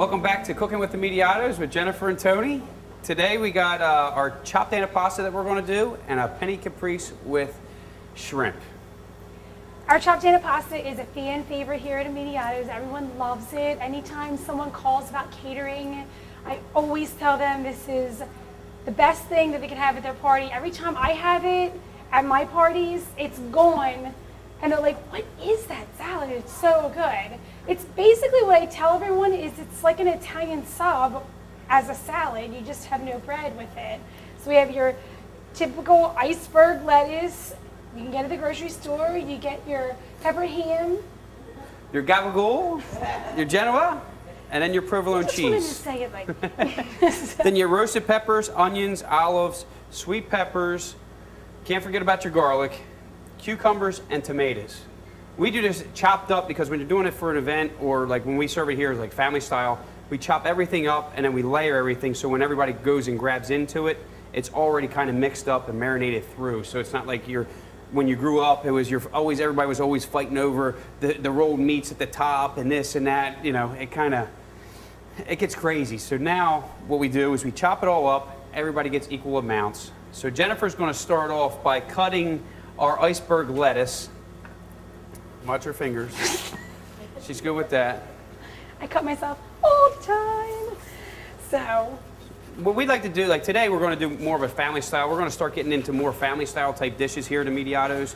Welcome back to Cooking with Immediatos with Jennifer and Tony. Today we got our chopped antipasta that we're going to do and a penny caprese with shrimp. Our chopped antipasta is a fan favorite here at Immediatos. Everyone loves it. Anytime someone calls about catering, I always tell them this is the best thing that they can have at their party. Every time I have it at my parties, it's gone. And they're like, what is that salad? It's so good. It's basically what I tell everyone is it's like an Italian sub as a salad. You just have no bread with it. So we have your typical iceberg lettuce. You can get at the grocery store. You get your peppered ham. Your gabagool, your Genoa, and then your provolone cheese. I just wanted to say it like Then your roasted peppers, onions, olives, sweet peppers. Can't forget about your garlic, cucumbers, and tomatoes. We do this chopped up because when you're doing it for an event or like when we serve it here, like family style, we chop everything up and then we layer everything so when everybody goes and grabs into it, it's already kind of mixed up and marinated through. So it's not like when you grew up, everybody was always fighting over the rolled meats at the top and this and that. You know, it gets crazy. So now what we do is we chop it all up. Everybody gets equal amounts. So Jennifer's going to start off by cutting our iceberg lettuce. Watch her fingers. She's good with that. I cut myself all the time. So what we'd like to do, like today, we're going to do more of a family style. We're going to start getting into more family style type dishes here at Immediatos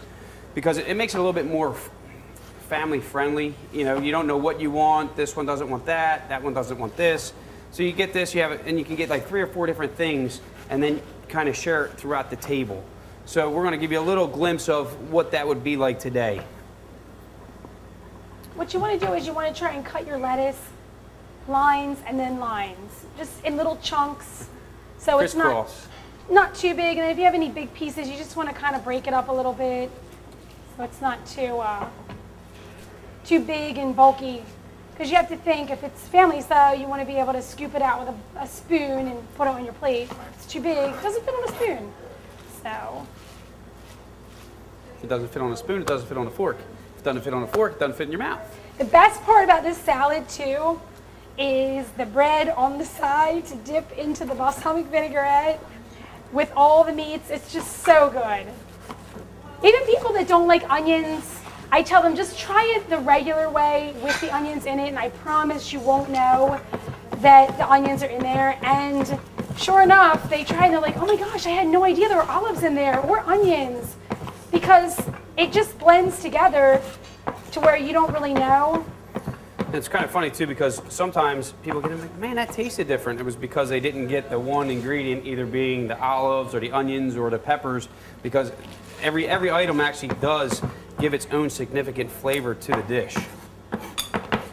because it makes it a little bit more family friendly. You know, you don't know what you want. This one doesn't want that. That one doesn't want this. So you get this, you have it, and you can get like 3 or 4 different things and then kind of share it throughout the table. So we're going to give you a little glimpse of what that would be like today. what you want to do is you want to try and cut your lettuce lines and then lines, just in little chunks. So it's not too big. And if you have any big pieces, you just want to kind of break it up a little bit so it's not too big and bulky. Because you have to think, if it's family style, you want to be able to scoop it out with a spoon and put it on your plate. If it's too big, it doesn't fit on a spoon. So if it doesn't fit on a spoon, it doesn't fit on a fork. If it doesn't fit on a fork, it doesn't fit in your mouth. The best part about this salad too is the bread on the side to dip into the balsamic vinaigrette with all the meats. It's just so good. Even people that don't like onions, I tell them just try it the regular way with the onions in it, and I promise you won't know that the onions are in there. And sure enough, they try and they're like, oh my gosh, I had no idea there were olives in there or onions, because it just blends together to where you don't really know. It's kind of funny too, because sometimes people get like, man, that tasted different. It was because they didn't get the one ingredient, either being the olives or the onions or the peppers, because every item actually does give its own significant flavor to the dish.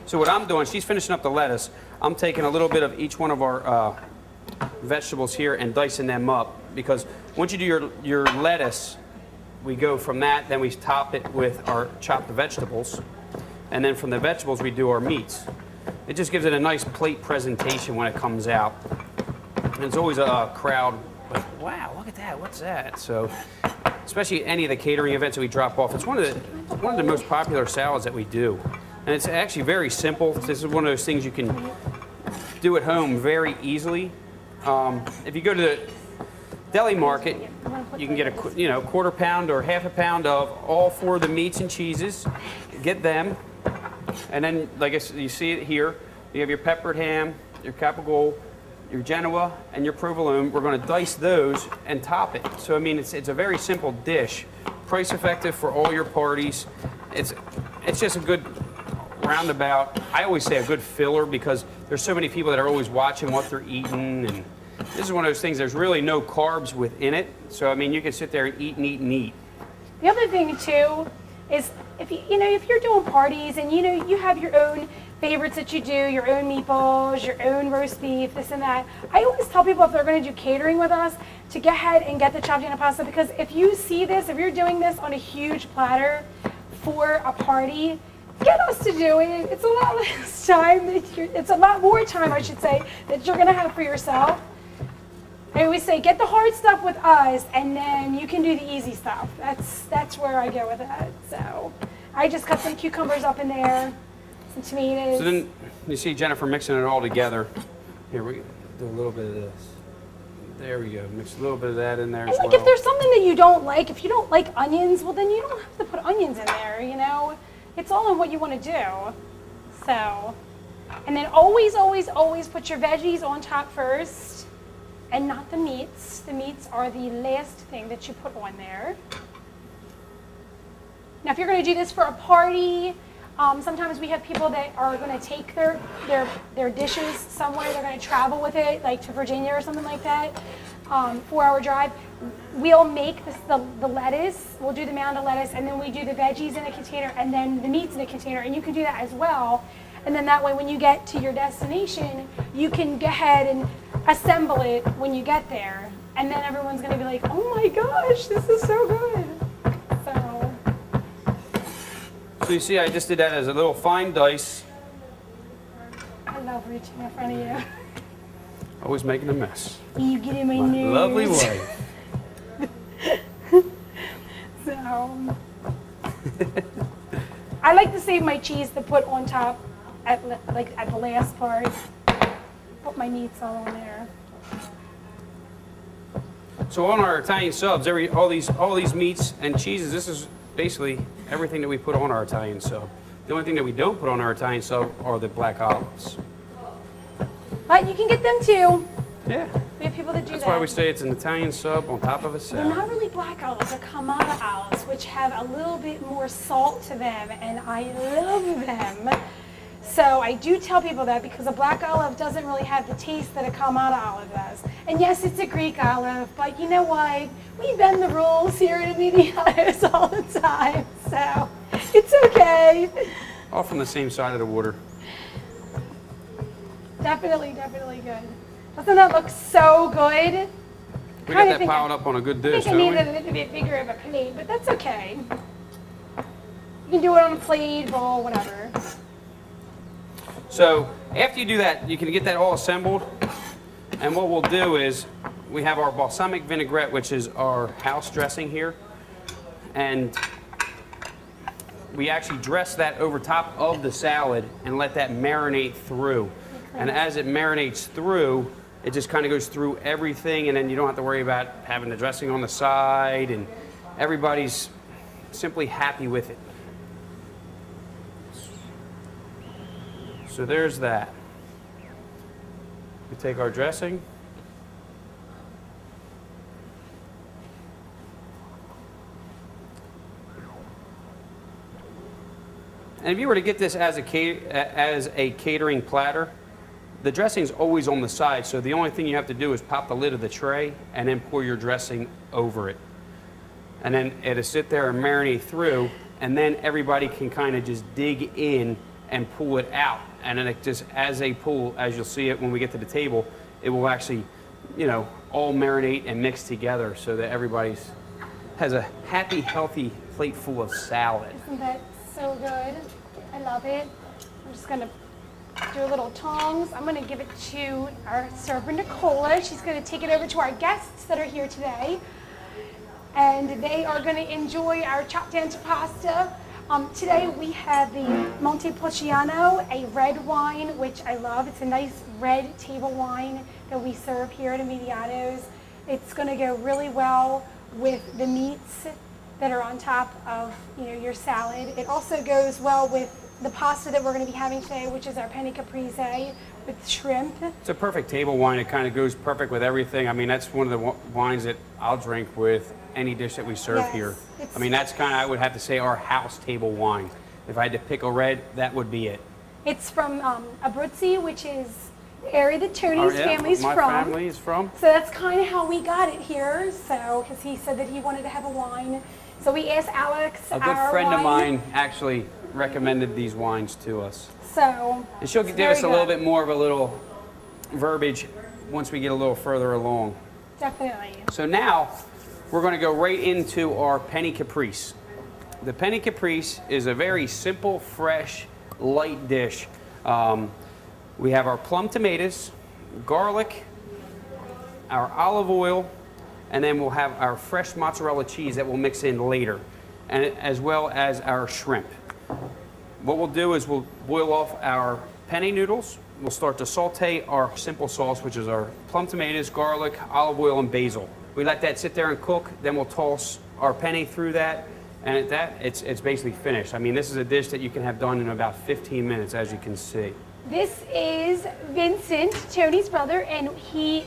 So what I'm doing, she's finishing up the lettuce. I'm taking a little bit of each one of our vegetables here and dicing them up, because once you do your lettuce, we go from that, then we top it with our chopped vegetables, and then from the vegetables we do our meats. It just gives it a nice plate presentation when it comes out. And it's always a crowd like, wow, look at that, what's that? So, especially any of the catering events that we drop off, it's one of the most popular salads that we do. And it's actually very simple. This is one of those things you can do at home very easily. If you go to the deli market, you can get a quarter pound or half a pound of all 4 of the meats and cheeses. Get them, and then like you see it here, you have your peppered ham, your gabagool, your Genoa, and your provolone. We're going to dice those and top it. So I mean, it's a very simple dish, price effective for all your parties. It's just a good roundabout. I always say a good filler, because there's so many people that are always watching what they're eating, and this is one of those things. There's really no carbs within it, so I mean, you can sit there and eat and eat and eat. The other thing too is if you're doing parties and you have your own favorites that you do, your own meatballs, your own roast beef, this and that. I always tell people if they're going to do catering with us to go ahead and get the chopped antipasta, because if you see this, if you're doing this on a huge platter for a party, get us to do it. It's a lot less time. It's a lot more time, I should say, that you're going to have for yourself. I always say, get the hard stuff with us, and then you can do the easy stuff. That's where I go with that. So I just cut some cucumbers up in there. some tomatoes. So then you see Jennifer mixing it all together. Here we do a little bit of this. There we go. Mix a little bit of that in there and as like well. if there's something that you don't like, if you don't like onions, well then you don't have to put onions in there, you know? It's all in what you want to do. So, and then always, always, always put your veggies on top first and not the meats. The meats are the last thing that you put on there. Now if you're going to do this for a party, sometimes we have people that are going to take their dishes somewhere. They're going to travel with it, like to Virginia or something like that, 4-hour drive. We'll make the lettuce, we'll do the mound of lettuce, and then we do the veggies in a container, and then the meats in a container, and you can do that as well. And then that way, when you get to your destination, you can go ahead and assemble it when you get there. And then everyone's going to be like, oh my gosh, this is so good. So you see, I just did that as a little fine dice. I love reaching in front of you. Always making a mess. You get in my My nose. lovely wife. So, I like to save my cheese to put on top at the last part. Put my meats all on there. So on our Italian subs, all these meats and cheeses, this is basically everything that we put on our Italian sub. The only thing that we don't put on our Italian sub are the black olives. But you can get them too. Yeah. We have people that do that. That's why we say it's an Italian sub on top of a They're salad. not really black olives, they're Kamada olives, which have a little bit more salt to them, and I love them. So I do tell people that because a black olive doesn't really have the taste that a Kamada olive does. And yes, it's a Greek olive, but you know what? We bend the rules here at Immediato's all the time, so it's okay. All from the same side of the water. Definitely, definitely good. Doesn't that look so good? We got that piled up on a good dish, I don't think we? I need it a bit bigger of a plate, but that's okay. You can do it on a plate, bowl, whatever. So after you do that, you can get that all assembled. And what we'll do is we have our balsamic vinaigrette, which is our house dressing here. And we actually dress that over top of the salad and let that marinate through. And as it marinates through, it just kind of goes through everything, and then you don't have to worry about having the dressing on the side, and everybody's simply happy with it. So there's that. We take our dressing. And if you were to get this as a catering platter, the dressing's always on the side, so the only thing you have to do is pop the lid of the tray and then pour your dressing over it. And then it'll sit there and marinate through, and then everybody can kind of just dig in and pull it out. And then it just, as they pull, as you'll see it when we get to the table, it will actually, you know, all marinate and mix together so that everybody's has a happy, healthy plate full of salad. Isn't that so good? I love it. I'm just gonna do a little tongs. I'm gonna give it to our server, Nicola. She's gonna take it over to our guests that are here today. And they are gonna enjoy our chopped antipasta. Today we have the Montepulciano, a red wine, which I love. It's a nice red table wine that we serve here at Immediato's. It's gonna go really well with the meats that are on top of, you know, your salad. It also goes well with the pasta that we're going to be having today, which is our penne caprese with shrimp. It's a perfect table wine. It kind of goes perfect with everything. I mean, that's one of the wines that I'll drink with any dish that we serve here. I mean, that's kind of, I would have to say, our house table wine. If I had to pick a red, that would be it. It's from Abruzzi, which is the area that Tony's family's my from. family is from. So that's kind of how we got it here. So, because he said that he wanted to have a wine. So we asked Alex, A good friend of mine actually recommended these wines to us. So, and she'll give us a little bit more of a little verbiage once we get a little further along. Definitely. So now we're going to go right into our penne caprese. The penne caprese is a very simple, fresh, light dish. We have our plum tomatoes, garlic, our olive oil, and then we'll have our fresh mozzarella cheese that we'll mix in later, and as well as our shrimp. what we'll do is we'll boil off our penne noodles. We'll start to saute our simple sauce, which is our plum tomatoes, garlic, olive oil, and basil. We let that sit there and cook, then we'll toss our penne through that, and at that, it's basically finished. I mean, this is a dish that you can have done in about 15 minutes, as you can see. This is Vincent, Tony's brother, and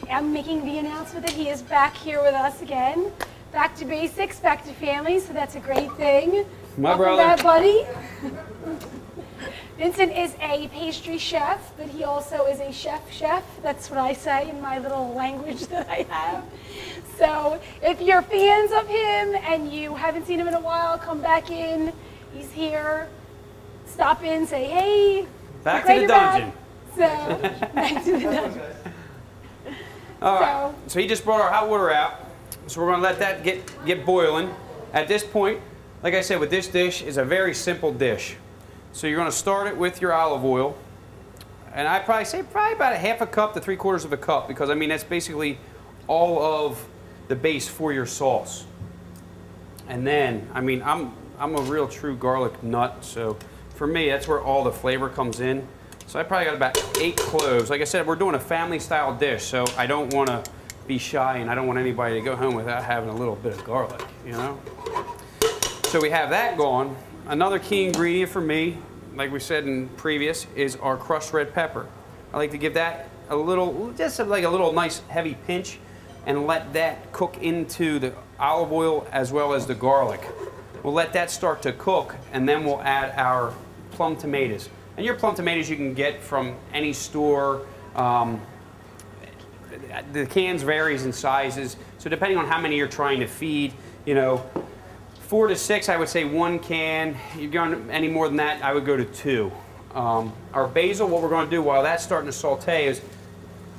I'm making the announcement that he is back here with us again. Back to basics, back to family, so that's a great thing. My Welcome brother. back, buddy. Vincent is a pastry chef, but he also is a chef. That's what I say in my little language that I have. So if you're fans of him and you haven't seen him in a while, come back in. He's here. Stop in, say, hey. Back to the dungeon. So, back to the dungeon. All right, so he just brought our hot water out. So we're gonna let that get boiling. At this point, like I said, with this dish, is a very simple dish. So you're gonna start it with your olive oil. And I'd probably say about a half a cup to 3/4 of a cup, because I mean, that's basically all of the base for your sauce. And then, I mean, I'm a real true garlic nut, so for me, that's where all the flavor comes in. So I probably got about 8 cloves. Like I said, we're doing a family style dish, so I don't wanna be shy and I don't want anybody to go home without having a little bit of garlic, you know? So we have that going. Another key ingredient for me, like we said in previous, is our crushed red pepper. I like to give that a little, just like a little nice heavy pinch, and let that cook into the olive oil as well as the garlic. We'll let that start to cook, and then we'll add our plum tomatoes. And your plum tomatoes you can get from any store. The cans varies in sizes, so depending on how many you're trying to feed, you know, 4 to 6, I would say 1 can. You're going any more than that, I would go to 2. Our basil, what we're going to do while that's starting to saute is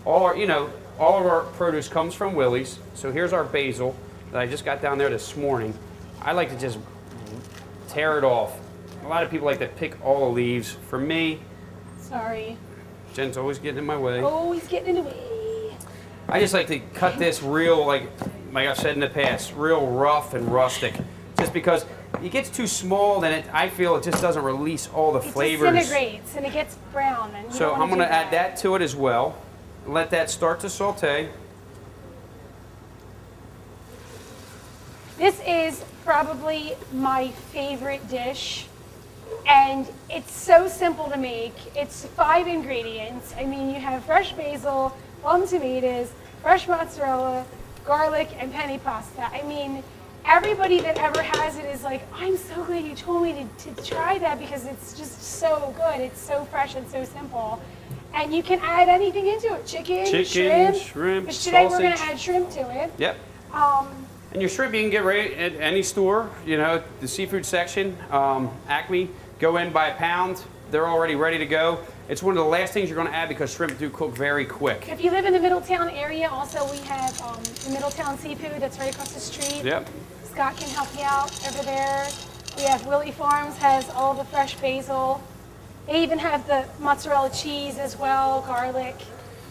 all of our produce comes from Willie's. So here's our basil that I just got down there this morning. I like to just tear it off. A lot of people like to pick all the leaves. For me, sorry, Jen's always getting in my way. Always getting in the way. I just like to cut this real, like I've said in the past, real rough and rustic. Just because it gets too small, then I feel it just doesn't release all the flavors. It disintegrates and it gets brown. And so I'm going to add that to it as well. Let that start to saute. This is probably my favorite dish, and it's so simple to make. It's 5 ingredients. I mean, you have fresh basil, plum tomatoes, fresh mozzarella, garlic, and penne pasta. I mean, everybody that ever has it is like, I'm so glad you told me to try that, because it's just so good. It's so fresh and so simple. And you can add anything into it. Chicken, shrimp. Which today we're going to add shrimp to it. Yep. And your shrimp you can get right at any store, you know, the seafood section. Acme, go in, buy a pound. They're already ready to go. It's one of the last things you're going to add, because shrimp do cook very quick. If you live in the Middletown area, also we have the Middletown Seafood that's right across the street. Yep. Scott can help you out over there. We have Willie Farms, has all the fresh basil. They even have the mozzarella cheese as well, garlic.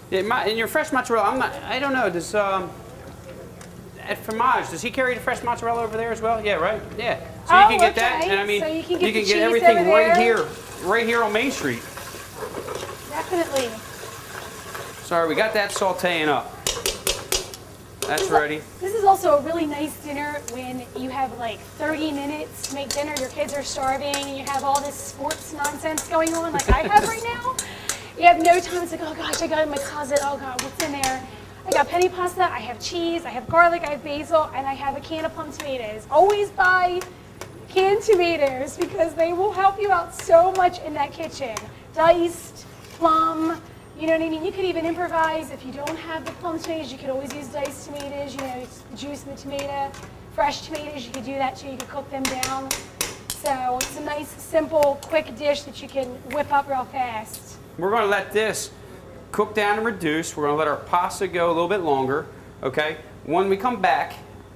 Yeah, and your fresh mozzarella, I don't know, does, at Fromage, does he carry the fresh mozzarella over there as well? Yeah, right? Yeah. So you can get that, and I mean, so you can get everything right here on Main Street. Definitely. Sorry, we got that sauteing up. That's ready. This is also a really nice dinner when you have like 30 minutes to make dinner, your kids are starving, and you have all this sports nonsense going on like I have right now. You have no time. It's like, oh gosh, I got it in my closet. Oh God, what's in there? I got penne pasta, I have cheese, I have garlic, I have basil, and I have a can of plum tomatoes. Always buy canned tomatoes, because they will help you out so much in that kitchen. Diced, plum, you know what I mean? You could even improvise. If you don't have the plum tomatoes, you could always use diced tomatoes, you know, the juice in the tomato. Fresh tomatoes, you could do that too, you could cook them down. So it's a nice, simple, quick dish that you can whip up real fast. We're going to let this cook down and reduce. We're going to let our pasta go a little bit longer, okay? When we come back,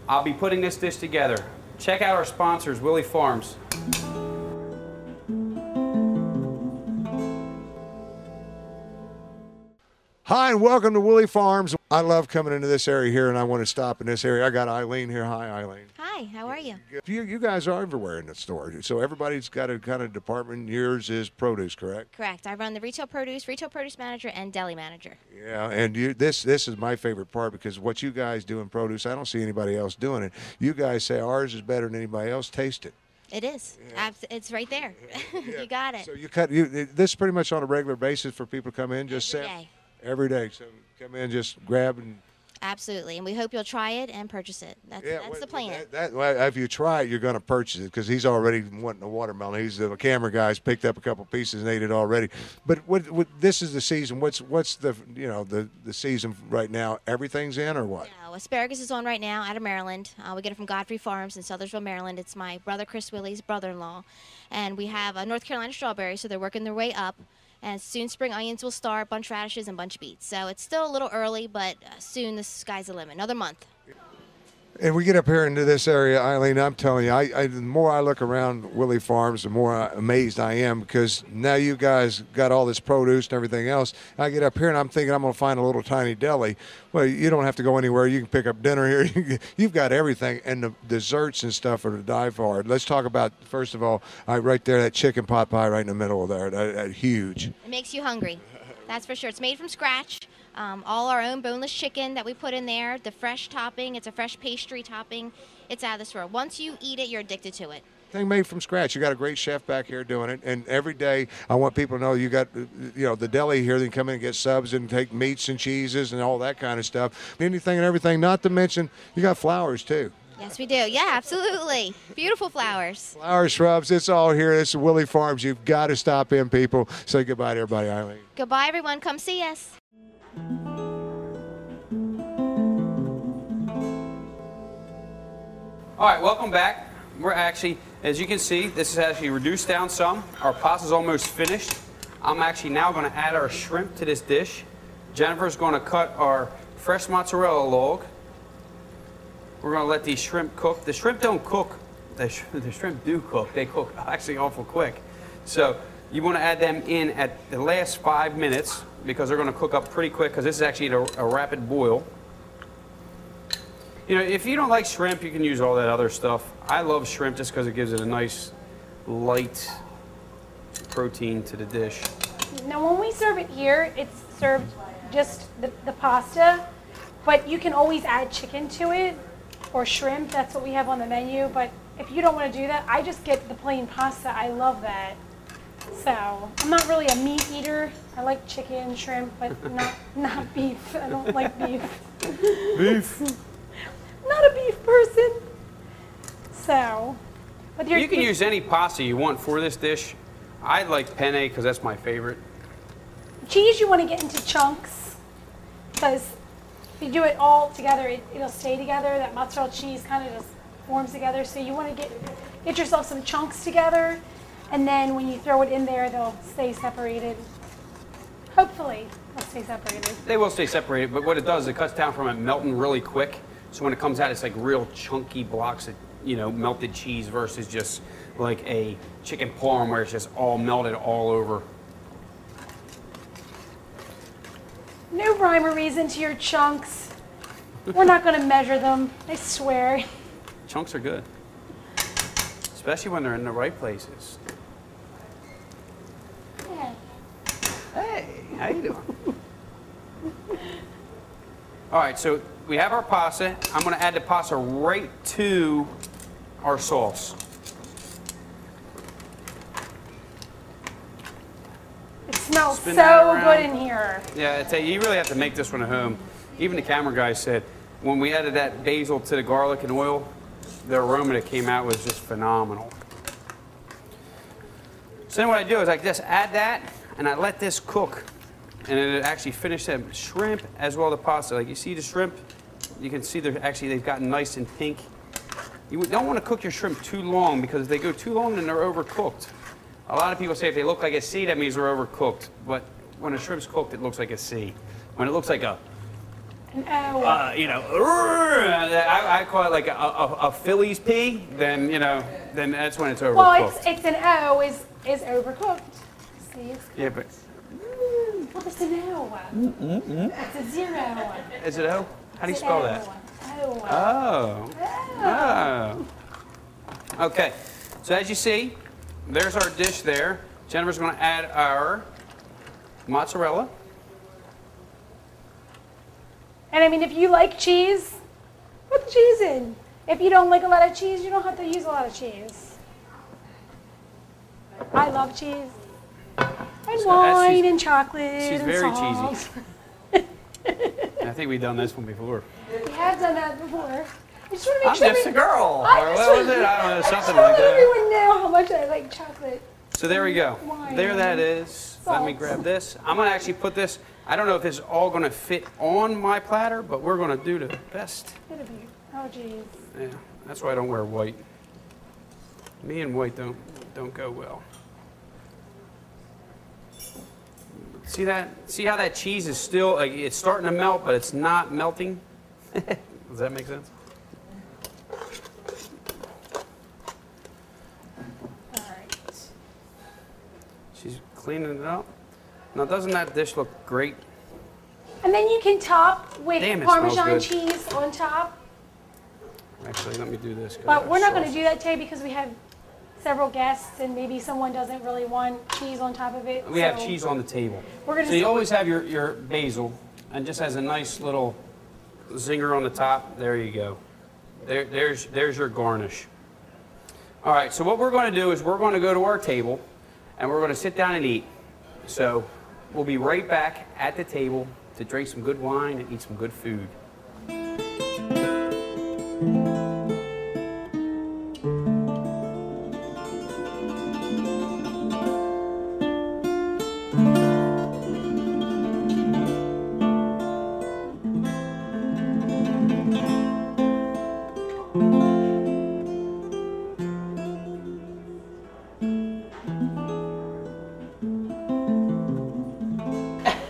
I'll be putting this dish together. Check out our sponsors, Willie Farms. Hi, and welcome to Willie Farms. I love coming into this area here, and I want to stop in this area. I got Eileen here. Hi, Eileen. Hi, how are you? You guys are everywhere in the store, so everybody's got a kind of department. Yours is produce, correct? Correct. I run the retail produce manager, and deli manager. Yeah, and this is my favorite part, because what you guys do in produce, I don't see anybody else doing it. You guys say ours is better than anybody else. Taste it. It is. Yeah. It's right there. Yeah. You got it. So this is pretty much on a regular basis for people to come in, just Every day. Every day. So come in, just grab and. Absolutely, and we hope you'll try it and purchase it. That's the plan. If you try it, you're going to purchase it, because he's already wanting a watermelon. He's the camera guy. He's picked up a couple pieces and ate it already. But what this is the season. What's the the season right now? Everything's in, or what? No, asparagus is on right now out of Maryland. We get it from Godfrey Farms in Sothersville, Maryland. It's my brother Chris Willie's brother-in-law, and we have a North Carolina strawberry, so they're working their way up. And soon spring onions will start, bunch radishes and bunch beets. So it's still a little early, but soon the sky's the limit. Another month. And we get up here into this area, Eileen, I'm telling you, the more I look around Willie Farms, the more amazed I am, because now you guys got all this produce and everything else. I get up here and I'm thinking I'm going to find a little tiny deli. Well, you don't have to go anywhere. You can pick up dinner here. You've got everything, and the desserts and stuff are to die for. Let's talk about, first of all, right there, that chicken pot pie right in the middle of there, that huge. It makes you hungry. That's for sure. It's made from scratch. All our own boneless chicken that we put in there, the fresh topping. It's a fresh pastry topping. It's out of this world. Once you eat it, you're addicted to it. Thing made from scratch. You got a great chef back here doing it, and every day I want people to know you got the deli here. They can come in and get subs and take meats and cheeses and all that kind of stuff. Anything and everything. Not to mention you got flowers too. Yes, we do. Yeah, absolutely. Beautiful flowers. Flower shrubs. It's all here. It's Willie Farms. You've got to stop in, people. Say goodbye to everybody, Eileen. Goodbye, everyone. Come see us. All right, welcome back. We're actually, as you can see, this is actually reduced down some. Our pasta's almost finished. I'm actually now going to add our shrimp to this dish. Jennifer's going to cut our fresh mozzarella log. We're going to let these shrimp cook. The shrimp don't cook. The shrimp do cook. They cook actually awful quick. So you want to add them in at the last 5 minutes, because they're going to cook up pretty quick, because this is actually a rapid boil. You know, if you don't like shrimp, you can use all that other stuff. I love shrimp just because it gives it a nice, light protein to the dish. Now, when we serve it here, it's served just the pasta, but you can always add chicken to it or shrimp. That's what we have on the menu. But if you don't want to do that, I just get the plain pasta. I love that. So I'm not really a meat eater. I like chicken, shrimp, but not beef. I don't like beef. Beef. Not a beef person. So, but You can use any pasta you want for this dish. I like penne because that's my favorite. Cheese you want to get into chunks, because if you do it all together, it'll stay together. That mozzarella cheese kind of just forms together. So you want to get yourself some chunks together, and then when you throw it in there, they'll stay separated. Hopefully, they'll stay separated. They will stay separated, but what it does is it cuts down from it melting really quick. So when it comes out, it's like real chunky blocks of, melted cheese versus just like a chicken parm where it's just all melted all over. No rhyme or reason to your chunks. We're not going to measure them, I swear. Chunks are good, especially when they're in the right places. Yeah. Hey, how you doing? All right, so we have our pasta. I'm going to add the pasta right to our sauce. It smells Spin so that good around. in here. Yeah, I tell you, you really have to make this one at home. Even the camera guy said when we added that basil to the garlic and oil, the aroma that came out was just phenomenal. So then what I do is I just add that and I let this cook. And it actually finished that shrimp as well as the pasta. Like you see the shrimp, you can see they've gotten nice and pink. You don't want to cook your shrimp too long, because if they go too long, then they're overcooked. A lot of people say if they look like a C, that means they're overcooked. But when a shrimp's cooked, it looks like a C. When it looks like a, I call it like a Philly's P, then then that's when it's overcooked. Well, it's an O is overcooked. See, it's yeah, but What is an O? It's a 0. Is it O? How do you spell that? O. Oh. Oh. Okay. So as you see, there's our dish there. Jennifer's going to add our mozzarella. And I mean, if you like cheese, put the cheese in. If you don't like a lot of cheese, you don't have to use a lot of cheese. I love cheese. And wine and chocolate She's and very salt. cheesy. I think we've done this one before. We have done that before. I just want to make I'm sure just a girl. I Or just what was want- it? I don't know, something I like want that. everyone know how much I like chocolate. So there we go. Wine. There that is. Let me Salt. grab this. I'm going to actually put this, I don't know if this is all going to fit on my platter, but we're going to do the best. It'll be, oh geez. Yeah, that's why I don't wear white. Me and white don't go well. See that? See how that cheese is still, like, it's starting to melt, but it's not melting? Does that make sense? All right. She's cleaning it up. Now, doesn't that dish look great? And then you can top with Damn, it smells Parmesan good. cheese on top. Actually, let me do this. But we're not going to do that today because we have several guests and maybe someone doesn't really want cheese on top of it. We have so cheese on the table. We're gonna So you always have your basil, and just has a nice little zinger on the top. There you go. There's your garnish. All right, so what we're going to do is we're going to go to our table, and we're going to sit down and eat. So we'll be right back at the table to drink some good wine and eat some good food.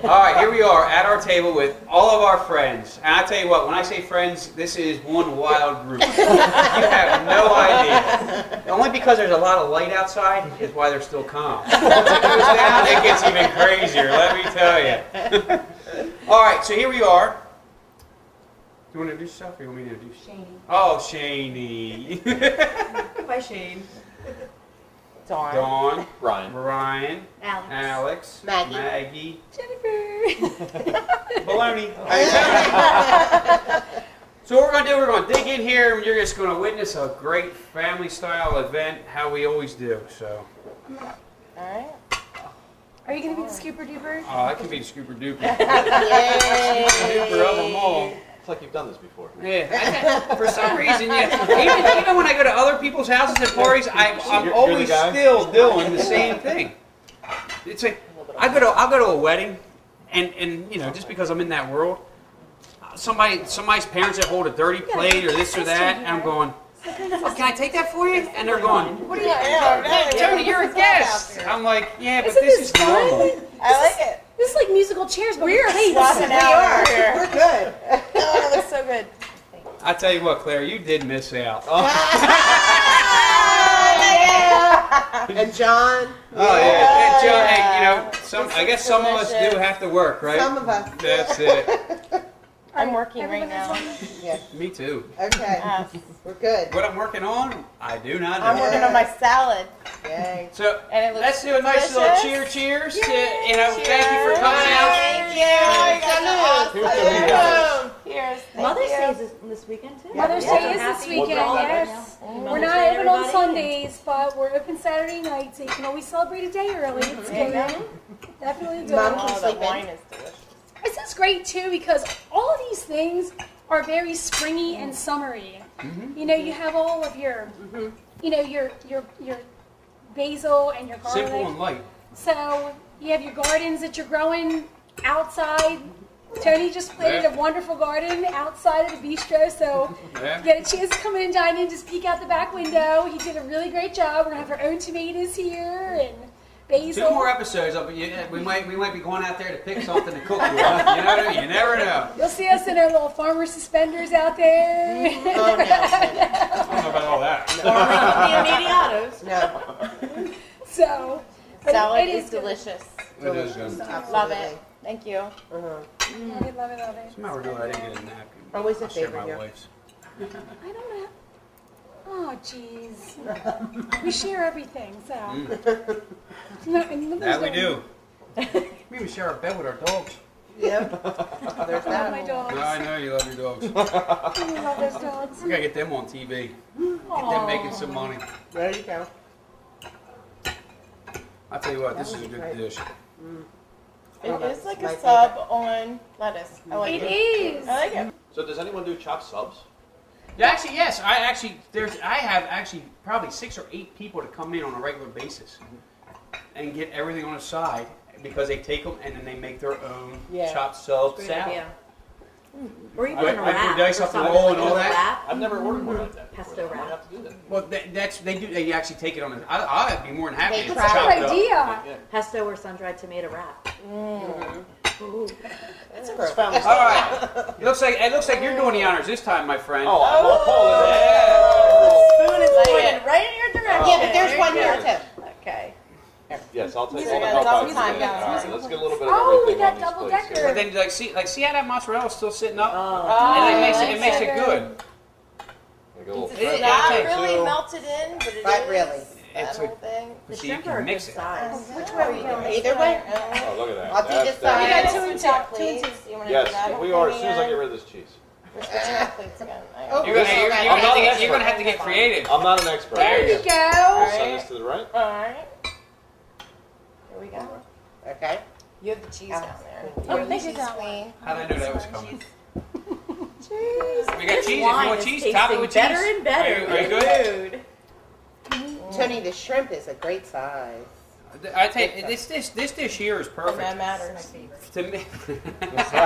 All right, here we are at our table with all of our friends. And I tell you what, when I say friends, this is one wild group. You have no idea. Only because there's a lot of light outside is why they're still calm. Once it goes down, it gets even crazier, let me tell you. All right, so here we are. Do you want to introduce yourself or you want me to introduce you? Shane. Oh, Shaney. Hi, Shane. Dawn. Dawn. Ryan. Alex. Maggie. Jennifer. Baloney. So what we're going to do, we're going to dig in here and you're just going to witness a great family style event, how we always do. So, All right. Are you going to be the scooper duper? oh, I can be the scooper duper. Yay. Duper of them all. It's like you've done this before. Yeah, for some reason, yeah. Even when I go to other people's houses and parties, I'm You're always the guy? still doing the same thing. It's like I'll go to a wedding, and you know, just because I'm in that world, somebody's parents that hold a dirty plate or this or that, and I'm going, oh, can I take that for you? And they're going, what are you? Tony, you're a guest. I'm like, yeah, but Isn't this this is normal. I like it. This is like musical chairs, but we're Swapping out here. We're good. Oh, it looks so good. I tell you what, Claire, you did miss out. And John. Oh yeah, and John, hey, you know, I guess some of us delicious. do have to work, right? Some of us. That's it. I'm working right now. Yeah. Me too. Okay. We're good. What I'm working on, I do not know. I'm working on my salad. Yay. So And it looks let's do a nice little delicious. cheers. To, thank you for coming out. Thank you. Here's Awesome. Cheers. Mother's Day is this weekend too. Mother's Yeah. Day is this Happy weekend, Mother's yes. Day. We're Mother's not Day, open on everybody. Sundays, but we're open Saturday night, so you can always celebrate a day early. It's good. Definitely good. Mom Oh, keeps the sleeping. wine is delicious. This is great too because all of these things are very springy and summery. You know, you have all of your, you know, your basil and your garlic. Simple and light. So you have your gardens that you're growing outside. Tony just planted a wonderful garden outside of the bistro, so Yeah. you get a chance to come in and dine in, just peek out the back window. He did a really great job. We're gonna have our own tomatoes here and basil. 2 more episodes of it. We might be going out there to pick something to cook with. You know what I mean? You never know. You'll see us in our little farmer suspenders out there. Oh, no. I don't know about all that. The Immediatos. No. So, but Salad it is is good. delicious. It is good. Love it. Thank you. Love it, love it, love it. Somehow we're doing. I didn't get a napkin. Always a I'll share favorite my here. wife's. I don't know. Oh, jeez. We share everything, so. No, and That we there's do. We even share our bed with our dogs. Yep. There's I love my that. dogs. No, I know you love your dogs. I love those dogs. We gotta get them on TV. Get them making some money. There you go. I'll tell you what, this is a good dish. It It's like my a sub on lettuce. I like It it. is. I like it. So does anyone do chopped subs? Yeah, actually, yes. I have actually probably 6 or 8 people to come in on a regular basis and get everything on the side because they take them and then they make their own Yeah. chopped sub Great salad. idea. Or even I a wrap. put dice or off the something, roll like and a all little that. wrap. I've never ordered one like that Pesto before. I wrap. have to do that. Well, they actually take it on. I'd be more than happy to That's That's a chop good it up. idea. Yeah. Pesto or sun-dried tomato wrap. It's a It's family All style. right. It looks like you're doing the honors this time, my friend. Oh, I'm all Polish. Spoon is pointed right in your direction. Yeah, but there's There one you here go. too. Okay. Yes, I'll take So all we the got help I double can time get. going All on. right, let's get a little bit of Oh, we everything got on these double plates decker. But here. then see how that mozzarella still sitting up? Oh. And it makes that's it makes so it good. good. Like a little It- French it- Not Okay, really too. melted in, but it is. Not really. That It's whole thing. The See, you shrimp can are a mix good it. size. Which way are we going? Either way. Oh, look at that. I'll do That's- this that's- side. We got Two two and and two, two. please. You want to do Yes, that? we are. As soon as I get rid of this cheese. We're switching our plates again. Oh, You're gonna I'm not an have to get creative. I'm not an expert. There you I'll go. send this to the right. All right. Here we go. Okay. You have the cheese down there. Oh, You have the thank you, cheese that queen. How did I know that was coming? Cheese. We got cheese. If you wine want is cheese, top it with cheese. tasting better and better. Are you good? Food. Tony, the shrimp is a great size. I tell you, this dish here is And perfect. that matters. To me. I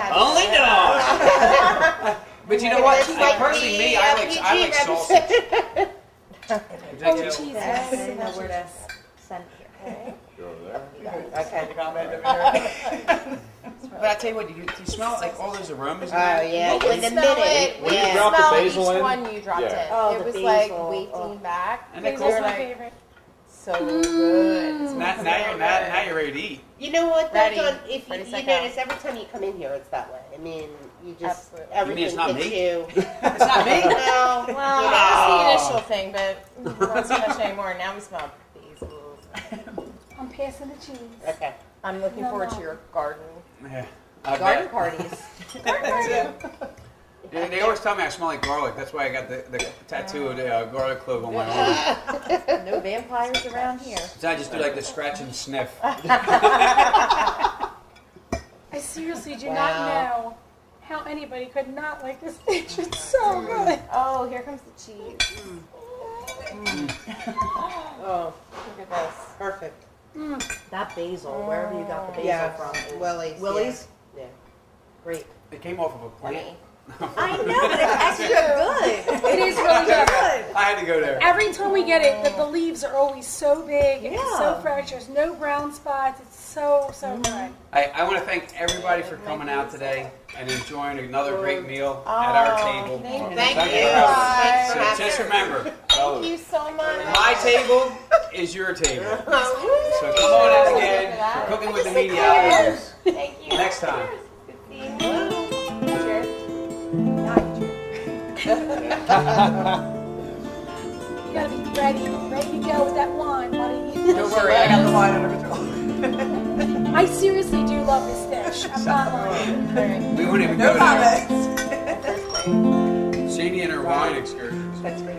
had Only dog. But you know what? This might Personally, be me, a I like PG sausage. episode. Would you Oh, like to- Jesus. I didn't know where to send it here. Go over there. Okay. But I tell you what, you smell like all those aromas. Oh, yeah. You In the can smell minute. it. When you Yeah. drop the Smell basil each in, one you dropped yeah. in. Oh, it the was basil. like wafting back. And the Basil's You're my like, favorite. so good. Now you're ready to eat. You know what? Ready. That's on, if Ready, you set, notice, every time you come in here, it's that way. I mean, you just, Absolutely. everything You mean it's not hits me? you. It's not me. No. Well, that was the initial thing, but not so much anymore. Now we smell basil. I'm passing the cheese. Okay. I'm looking forward to your garden. Yeah. I Garden bet. parties. They always tell me I smell like garlic. That's why I got the tattoo of the garlic clove on my arm. No vampires around here. So I just do like the scratch and sniff. I seriously do not Wow. know how anybody could not like this dish. It's so good. Oh, here comes the cheese. Oh, Look at this. perfect. That basil, wherever you got the basil Yeah, from. Willie's. Willie's? Yeah. Great. It came off of a plant. Yummy. I know, but it's extra good. It is really good. I had to go there. Every time we get it, the leaves are always so big and Yeah. so fresh. There's no brown spots. It's so good. I want to thank everybody for coming out today and enjoying another great meal at our table. Thank you. Thank Thank you. you. Thanks for So having just us. remember, Thank you so much. my table is your table. So come on out again for Cooking with Immediato. Thank you. Next time. Good seeing you. Cheers. You gotta be ready to go with that wine, buddy. Don't worry, I got the wine under control. I seriously do love this dish. I'm not lying. We wouldn't even go there. That's great. Sadie and her wine excursions. That's great.